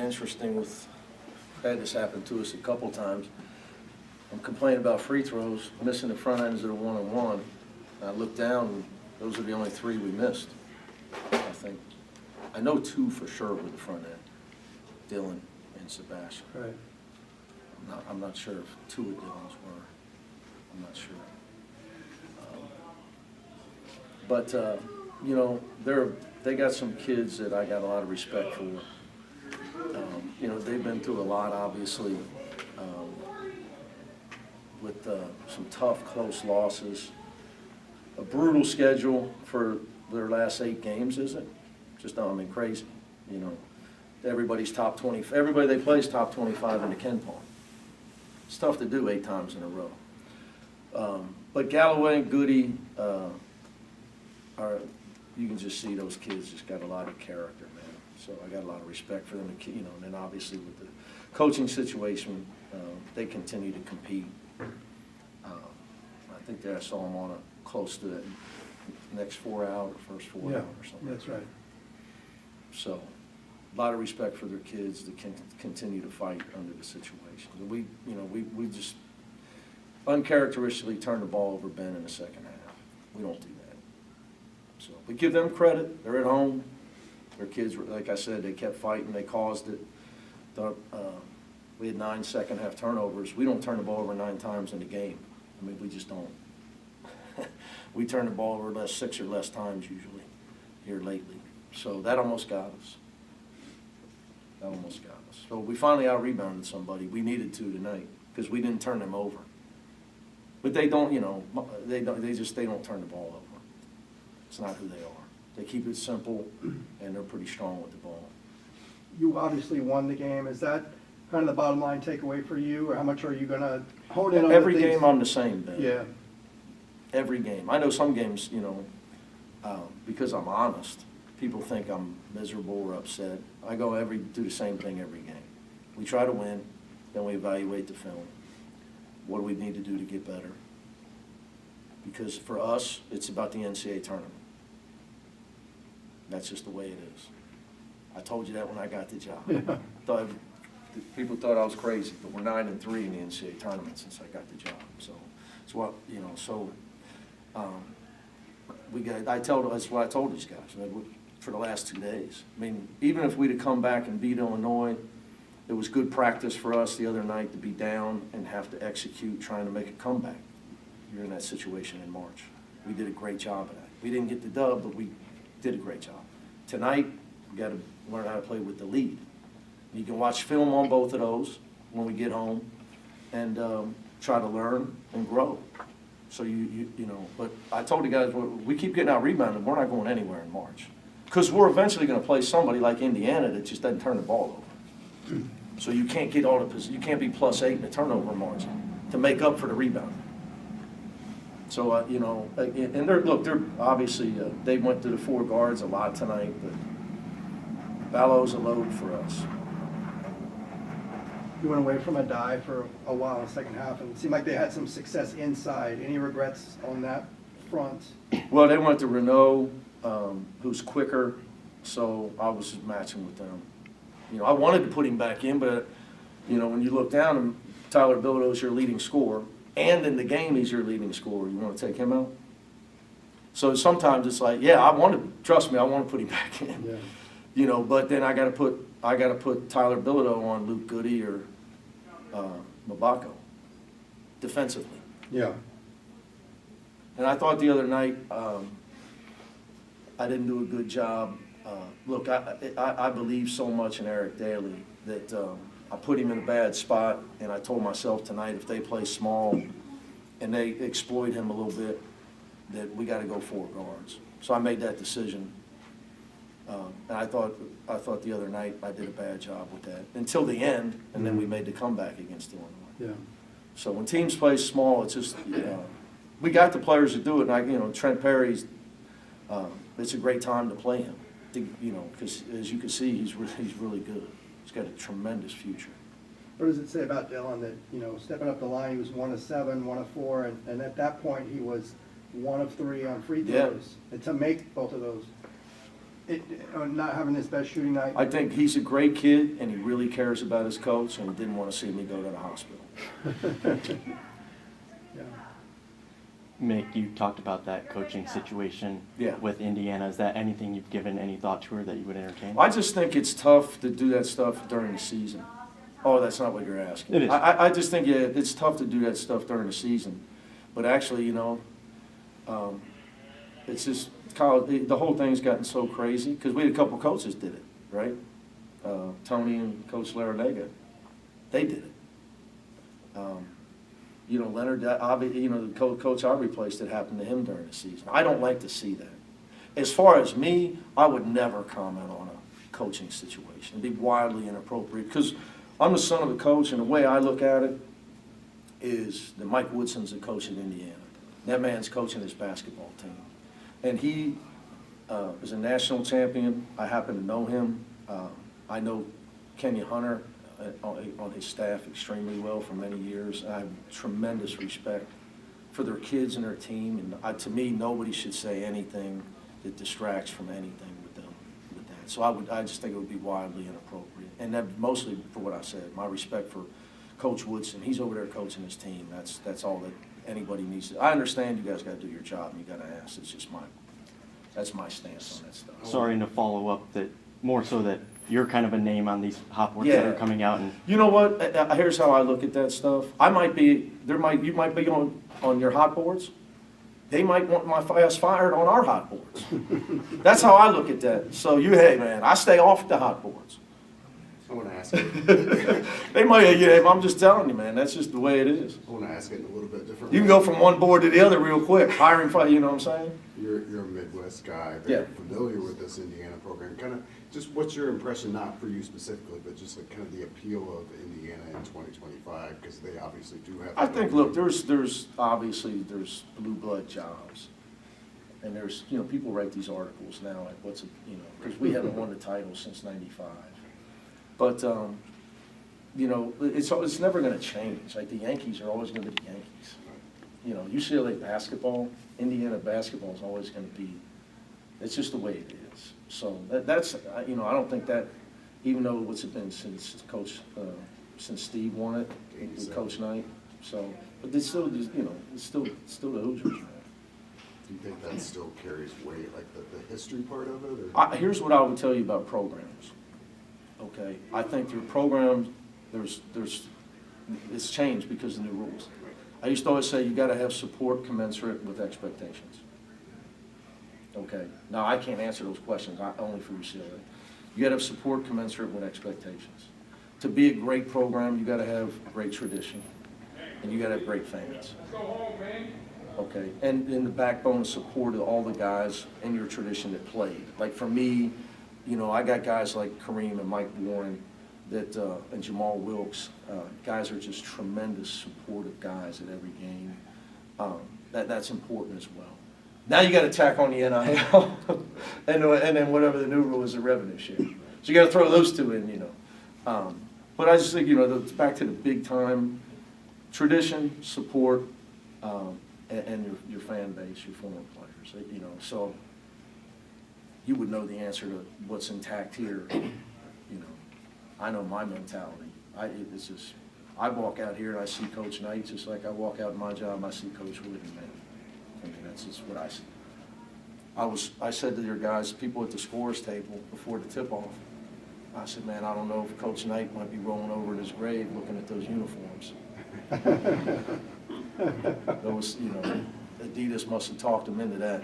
interesting with, had this happen to us a couple times. I'm complaining about free throws, missing the front ends of the one-on-one. I look down, and those are the only 3 we missed, I think. I know 2 for sure with the front end, Dylan and Sebastian. Right. I'm not sure if 2 of Dylan's were. I'm not sure. But you know, they got some kids that I got a lot of respect for. You know, they've been through a lot, obviously, with some tough, close losses. A brutal schedule for their last 8 games, is it? Just, I mean, crazy. You know, everybody's top 20. Everybody they play is top 25 in the Ken Palm. It's tough to do 8 times in a row. But Galloway and Goody are, you can just see those kids just got a lot of character, man. So I got a lot of respect for them. You know, and then obviously with the coaching situation, they continue to compete. I think I saw them on a close to the next 4 out or first 4 out or something. That's right. So a lot of respect for their kids that can continue to fight under the situation. And we, you know, we just uncharacteristically turn the ball over Ben in the second half. We don't do that. So we give them credit. They're at home. Their kids, like I said, they kept fighting. They caused it. We had 9 second-half turnovers. We don't turn the ball over 9 times in a game. I mean, we just don't. We turn the ball over 6 or less times usually here lately. So that almost got us. That almost got us. So we finally out-rebounded somebody. We needed to tonight because we didn't turn them over. But they don't, you know, they don't turn the ball over. It's not who they are. They keep it simple, and they're pretty strong with the ball. You obviously won the game. Is that kind of the bottom line takeaway for you, or how much are you going to hone in on Every the things? game I'm the same, Ben. Yeah. Every game. I know some games, you know, because I'm honest, people think I'm miserable or upset. I go do the same thing every game. We try to win, then we evaluate the film. What do we need to do to get better? Because for us, it's about the NCAA tournament. That's just the way it is. I told you that when I got the job. Yeah. People thought I was crazy, but we're 9-3 in the NCAA tournament since I got the job. So it's what, you know, so that's what I told these guys for the last 2 days. I mean, even if we'd have come back and beat Illinois, it was good practice for us the other night to be down and have to execute trying to make a comeback. You're in that situation in March. We did a great job of that. We didn't get the dub, but we did a great job. Tonight, we got to learn how to play with the lead. You can watch film on both of those when we get home and try to learn and grow. So you know, but I told the guys, we keep getting out rebounded, we're not going anywhere in March. Because we're eventually going to play somebody like Indiana that just doesn't turn the ball over. So you can't get you can't be +8 in the turnover margin to make up for the rebound. So, you know, and they're obviously, they went to the 4 guards a lot tonight, but Ballo's a load for us. You went away from a dive for a while in the second half, and it seemed like they had some success inside. Any regrets on that front? Well, they went to Renault, who's quicker, so I was just matching with them. You know, I wanted to put him back in, but, you know, when you look down, and Tyler Bilodeau's your leading scorer, and in the game he's your leading scorer. You want to take him out? So sometimes it's like, yeah, trust me, I want to put him back in. Yeah. You know, but then I got to put Tyler Bilodeau on Luke Goody or Mabako defensively. Yeah. And I thought the other night I didn't do a good job. Look, I believe so much in Eric Daly that I put him in a bad spot, and I told myself tonight if they play small and they exploit him a little bit, that we got to go 4 guards. So I made that decision. And I thought the other night I did a bad job with that until the end, and then we made the comeback against Illinois. Yeah. So when teams play small, it's just we got the players to do it. And Trent Perry's. It's a great time to play him. Because as you can see, he's really good. He's got a tremendous future. What does it say about Dylan that, stepping up the line, he was 1 of 7, 1 of 4, and at that point he was 1 of 3 on free throws, and to make both of those? not having his best shooting night? I think he's a great kid, and he really cares about his coach, and he didn't want to see me go to the hospital. Yeah. Mick, you talked about that coaching situation Yeah. with Indiana. Is that anything you've given any thought to her that you would entertain? I just think it's tough to do that stuff during the season. Oh, that's not what you're asking. It is. I just think, yeah, it's tough to do that stuff during the season. But actually, it's just, college, the whole thing's gotten so crazy, because we had a couple coaches did it, right? Tony and Coach Larinaga, they did it. Leonard, the coach I replaced, it happened to him during the season. I don't like to see that. As far as me, I would never comment on a coaching situation. It'd be wildly inappropriate, because I'm the son of a coach, and the way I look at it is that Mike Woodson's the coach at Indiana. That man's coaching his basketball team. And he is a national champion. I happen to know him. I know Kenya Hunter on his staff extremely well for many years. I have tremendous respect for their kids and their team. And to me, nobody should say anything that distracts from anything with them, with that. So I just think it would be wildly inappropriate. And that mostly for what I said, my respect for Coach Woodson. He's over there coaching his team. That's all that anybody needs to. I understand you guys got to do your job and you got to ask. It's just that's my stance on that stuff. Sorry to follow up, that more so that you're kind of a name on these hot boards that Yeah. are coming out. And You know what? Here's how I look at that stuff. You might be on your hot boards. They might want my ass fired on our hot boards. That's how I look at that. So hey man, I stay off the hot boards. I want to ask it. They might, I'm just telling you, man, that's just the way it is. I want to ask it in a little bit different. You can go from one board to the other real quick, hiring fire, you know what I'm saying? You're a Midwest guy, very Yeah. familiar with this Indiana program. Kind of, just what's your impression, not for you specifically, but just like kind of the appeal of Indiana in 2025, because they obviously do have. I think, look, there's obviously blue blood jobs. And there's, people write these articles now, like because we haven't won the title since '95. But, it's never going to change. Like the Yankees are always going to be Yankees. UCLA basketball, Indiana basketball is always going to be, it's just the way it is. So that's, I don't think that, even though what's it been since since Steve won it with Coach Knight. So, but it's still, it's still the Hoosiers, man. Do you think that still carries weight, like the history part of it? Or? Here's what I would tell you about programs. Okay, I think their programs, it's changed because of new rules. I used to always say you got to have support commensurate with expectations. Okay, now I can't answer those questions, only for UCLA. You got to have support commensurate with expectations. To be a great program, you got to have great tradition, and you got to have great fans. Okay, and in the backbone support of all the guys in your tradition that played. Like for me, I got guys like Kareem and Mike Warren and Jamal Wilkes. Guys are just tremendous supportive guys at every game. That's important as well. Now you got to tack on the NIL and then whatever the new rule is, the revenue share. So you got to throw those two in, But I just think, back to the big time tradition, support, and your fan base, your former players, so you would know the answer to what's intact here. I know my mentality. It's just, I walk out here and I see Coach Knight just like I walk out in my job, I see Coach Wood, and that's just what I see. I said to your guys, people at the scores table before the tip-off, I said, man, I don't know if Coach Knight might be rolling over in his grave looking at those uniforms. Those, Adidas must have talked him into that.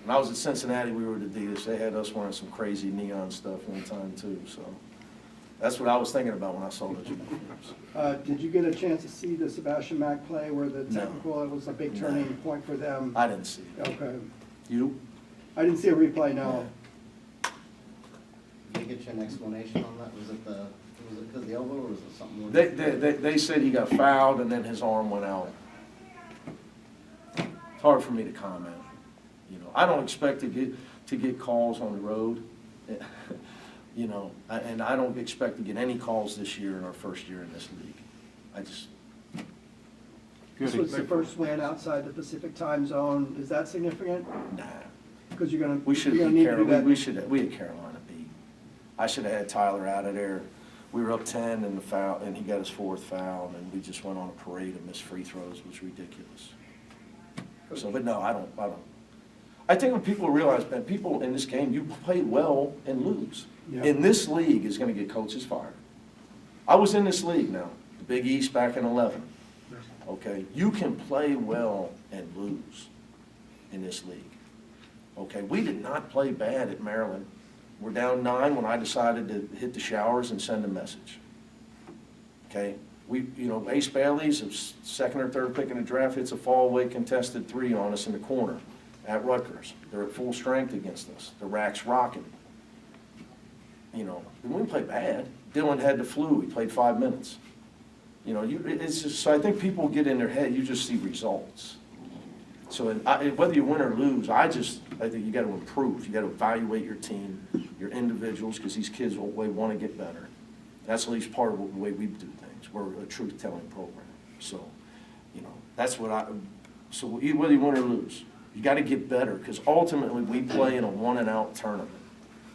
When I was at Cincinnati, we were at Adidas. They had us wearing some crazy neon stuff one time too. So that's what I was thinking about when I saw those uniforms. Did you get a chance to see the Sebastian Mack play where the No. technical, it was a big turning point for them? I didn't see it. Okay. You? I didn't see a replay, no. Did you get an explanation on that? Was it because of the elbow, or was it something more? They said he got fouled and then his arm went out. It's hard for me to comment. I don't expect to get calls on the road, and I don't expect to get any calls this year in our first year in this league. This was the first win outside the Pacific time zone. Is that significant? Nah. Because you're gonna, We should you're have gonna need to do that. we had Carolina beat. I should have had Tyler out of there. We were up 10 in the foul, and he got his 4th foul, and we just went on a parade of missed free throws. It was ridiculous. So, but no, I don't. I think when people realize, man, people in this game, you play well and lose. Yeah. In this league is gonna get coaches fired. I was in this league now, the Big East back in 11. Okay, you can play well and lose in this league. Okay, we did not play bad at Maryland. We're down 9 when I decided to hit the showers and send a message. Okay, Ace Bailey's a 2nd or 3rd pick in the draft hits a fall-away contested 3 on us in the corner at Rutgers. They're at full strength against us. The rack's rocking. We didn't play bad. Dylan had the flu. He played 5 minutes. It's just, so I think people get in their head, you just see results. So whether you win or lose, I think you got to improve. You got to evaluate your team, your individuals, because these kids want to get better. That's at least part of the way we do things. We're a truth-telling program. So, that's what so whether you win or lose, you got to get better, because ultimately we play in a one-and-out tournament.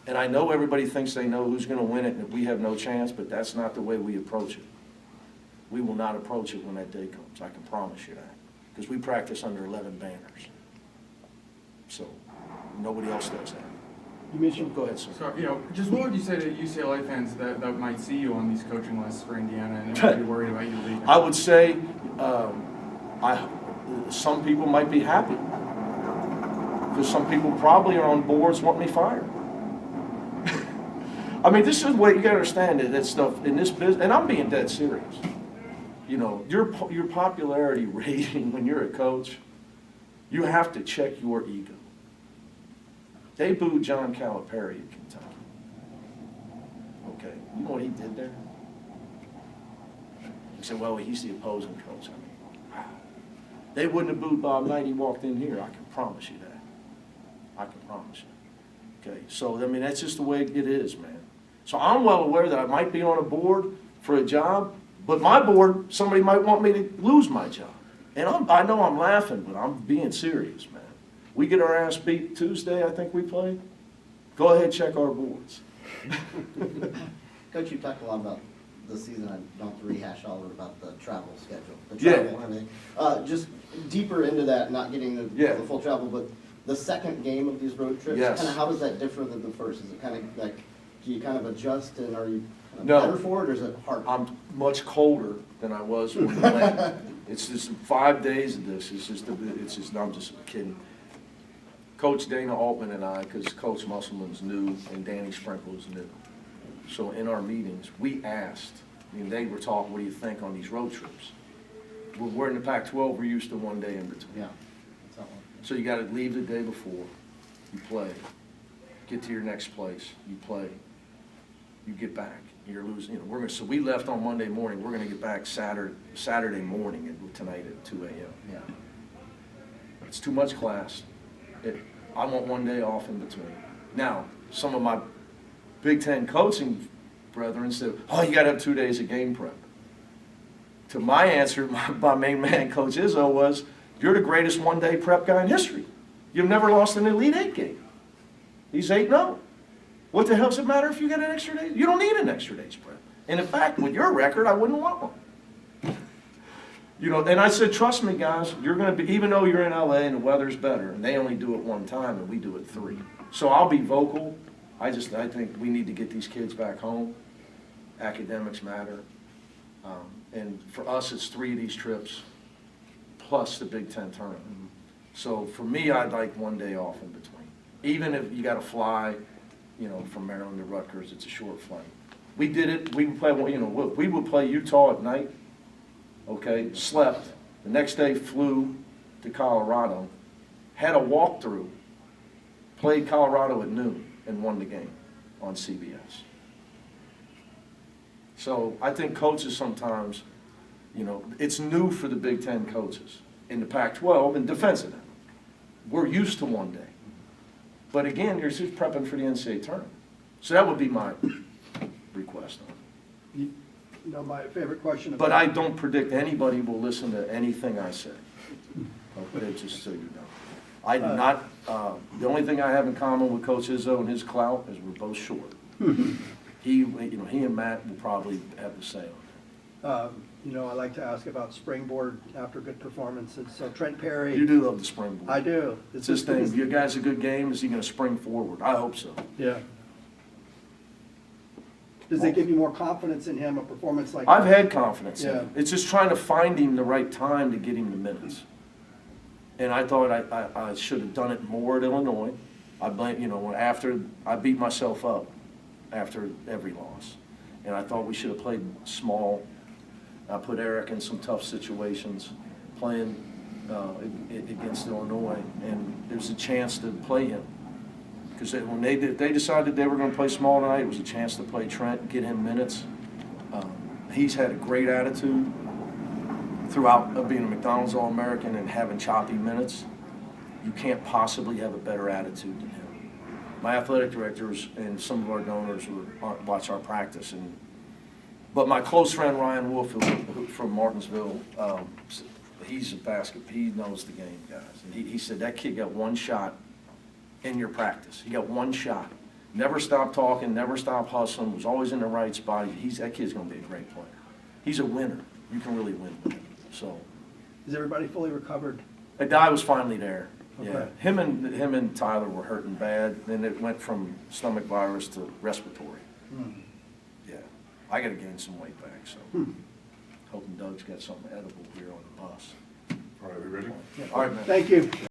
And I know everybody thinks they know who's going to win it and that we have no chance, but that's not the way we approach it. We will not approach it when that day comes, I can promise you that, because we practice under 11 banners. So nobody else does that. You mentioned, Go ahead, sir. So, just what would you say to UCLA fans that might see you on these coaching lists for Indiana and they might be worried about you leaving? I would say some people might be happy, because some people probably are on boards want me fired. I mean, this is what you got to understand, that stuff in this business, and I'm being dead serious. Your popularity rating when you're a coach, you have to check your ego. They booed John Calipari at Kentucky. Okay, you know what he did there? He said, well, he's the opposing coach. I mean, wow. They wouldn't have booed Bob Knight. He walked in here. I can promise you that. I can promise you. Okay, so, I mean, that's just the way it is, man. So I'm well aware that I might be on a board for a job, but my board, somebody might want me to lose my job. And I know I'm laughing, but I'm being serious, man. We get our ass beat Tuesday, I think we play. Go ahead, check our boards. Coach, you talked a lot about the season. I don't have to rehash all of it about the travel schedule. The Yeah. travel, and everything. Just deeper into that, not getting the full travel, but the second game of these road trips, Yes. kind of how does that differ than the first? Is it kind of like, do you kind of adjust and are you kind of No. better for it, or is it harder? I'm much colder than I was when we went. It's just 5 days of this. I'm just kidding. Coach Dana Altman and I, because Coach Musselman's new and Danny Sprinkle's new. So in our meetings, we asked, they were talking, what do you think on these road trips? We're in the Pac-12, we're used to 1 day in between. Yeah. That's that one. So you gotta leave the day before, you play, get to your next place, you play, you get back, you're losing, so we left on Monday morning, we're gonna get back Saturday morning tonight at 2 a.m. Yeah. It's too much class. I want 1 day off in between. Now, some of my Big Ten coaching brethren said, oh, you gotta have 2 days of game prep. To my answer, my main man, Coach Izzo, was, you're the greatest 1 day prep guy in history. You've never lost an Elite Eight game. He's 8-0. What the hell does it matter if you get an extra day? You don't need an extra day's prep. And in fact, with your record, I wouldn't want one. And I said, trust me, guys, you're going to be, even though you're in LA and the weather's better, and they only do it 1 time and we do it 3. So I'll be vocal. I think we need to get these kids back home. Academics matter. And for us, it's 3 of these trips plus the Big Ten tournament. So for me, I'd like 1 day off in between. Even if you got to fly, from Maryland to Rutgers, it's a short flight. We did it. We would play, we would play Utah at night. Okay, slept. The next day flew to Colorado, had a walkthrough, played Colorado at noon, and won the game on CBS. So I think coaches sometimes, it's new for the Big Ten coaches in the Pac-12 and defensive end. We're used to 1 day. But again, you're just prepping for the NCAA tournament. So that would be my request on it. my favorite question. But I don't predict anybody will listen to anything I say. But it's just so you know. I do not, the only thing I have in common with Coach Izzo and his clout is we're both short. He and Matt will probably have the same. You know, I like to ask about springboard after good performances. So Trent Perry. You do love the springboard. I do. It's his thing. If your guy's a good game, is he gonna spring forward? I hope so. Yeah. Does it give you more confidence in him, a performance like I've that? had confidence in him. It's just trying to find him the right time to get him the minutes. And I thought I should have done it more at Illinois. I blame, after, I beat myself up after every loss. And I thought we should have played small. I put Eric in some tough situations playing against Illinois, and there's a chance to play him. Because when they decided they were going to play small tonight, it was a chance to play Trent, get him minutes. He's had a great attitude throughout being a McDonald's All-American and having choppy minutes. You can't possibly have a better attitude than him. My athletic directors and some of our donors watch our practice, but my close friend Ryan Wolf from Martinsville, he's a he knows the game, guys. And he said that kid got one shot in your practice. He got one shot. Never stopped talking, never stopped hustling, was always in the right spot. That kid's going to be a great player. He's a winner. You can really win with him. So, Is everybody fully recovered? the guy was finally there. Yeah, Okay. him and Tyler were hurting bad. Then it went from stomach virus to respiratory. Yeah, I got to gain some weight back. So, hoping Doug's got something edible here on the bus. All right, we ready? All right, man. Thank you.